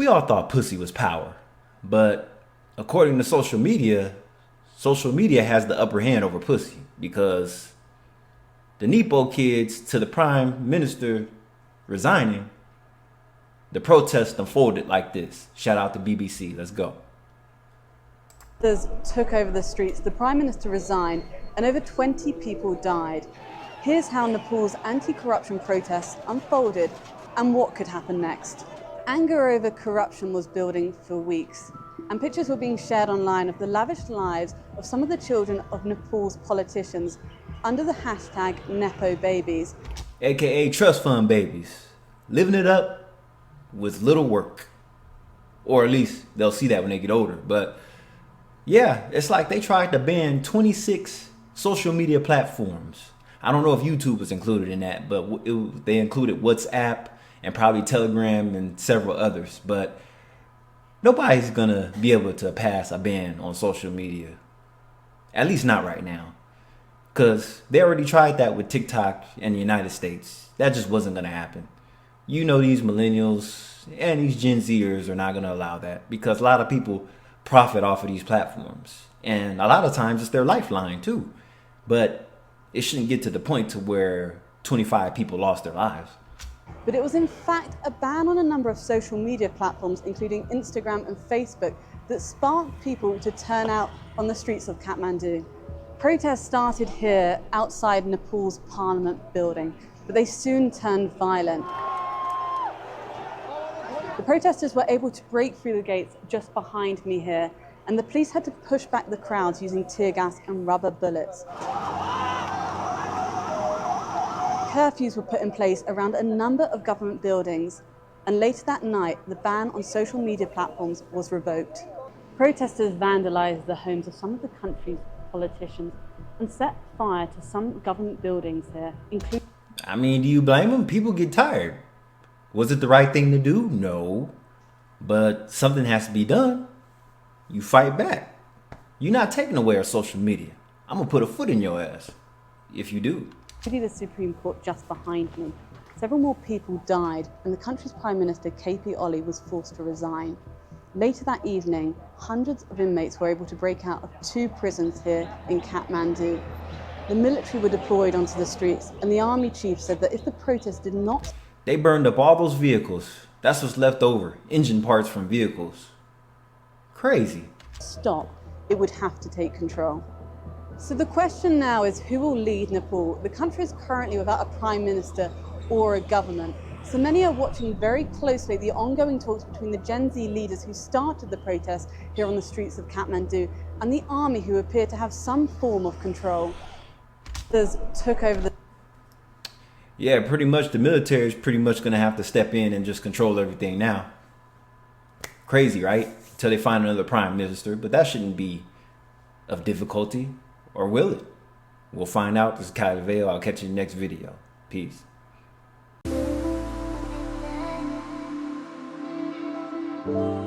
all thought pussy was power. But according to social media has the upper hand over pussy because the Nepal kids to the prime minister resigning, the protest unfolded like this. Shout out to BBC. Let's go. Took over the streets, the Prime Minister resigned, and over 20 people died. Here's how Nepal's anti-corruption protests unfolded and what could happen next. Anger over corruption was building for weeks, and pictures were being shared online of the lavish lives of some of the children of Nepal's politicians under the hashtag Nepo babies. AKA trust fund babies. Living it up with little work. Or at least they'll see that when they get older. But yeah, it's like they tried to ban 26 social media platforms. I don't know if YouTube was included in that, but they included WhatsApp and probably Telegram and several others. But nobody's gonna be able to pass a ban on social media. At least not right now. Because they already tried that with TikTok in the United States. That just wasn't gonna happen. You know, these millennials and these Gen Zers are not gonna allow that because a lot of people profit off of these platforms. And a lot of times it's their lifeline too. But it shouldn't get to the point to where 25 people lost their lives. But it was in fact a ban on a number of social media platforms, including Instagram and Facebook, that sparked people to turn out on the streets of Kathmandu. Protests started here outside Nepal's parliament building, but they soon turned violent. The protesters were able to break through the gates just behind me here, and the police had to push back the crowds using tear gas and rubber bullets. Curfews were put in place around a number of government buildings, and later that night, the ban on social media platforms was revoked. Protesters vandalized the homes of some of the country's politicians and set fire to some government buildings here, including... I mean, do you blame them? People get tired. Was it the right thing to do? No. But something has to be done. You fight back. You're not taking away our social media. I'm going to put a foot in your ass if you do. The Supreme Court just behind me. Several more people died, and the country's Prime Minister, KP Oli, was forced to resign. Later that evening, hundreds of inmates were able to break out of 2 prisons here in Kathmandu. The military were deployed onto the streets, and the army chief said that if the protest did not... They burned up all those vehicles. That's what's left over. Engine parts from vehicles. Crazy. ...stop, it would have to take control. So the question now is who will lead Nepal? The country is currently without a prime minister or a government. So many are watching very closely the ongoing talks between the Gen Z leaders who started the protest here on the streets of Kathmandu and the army who appear to have some form of control. Took over the... Yeah, pretty much the military is pretty much going to have to step in and just control everything now. Crazy, right? Until they find another prime minister, but that shouldn't be of difficulty. Or will it? We'll find out. This is Kylie Vale. I'll catch you in the next video. Peace. Thank you.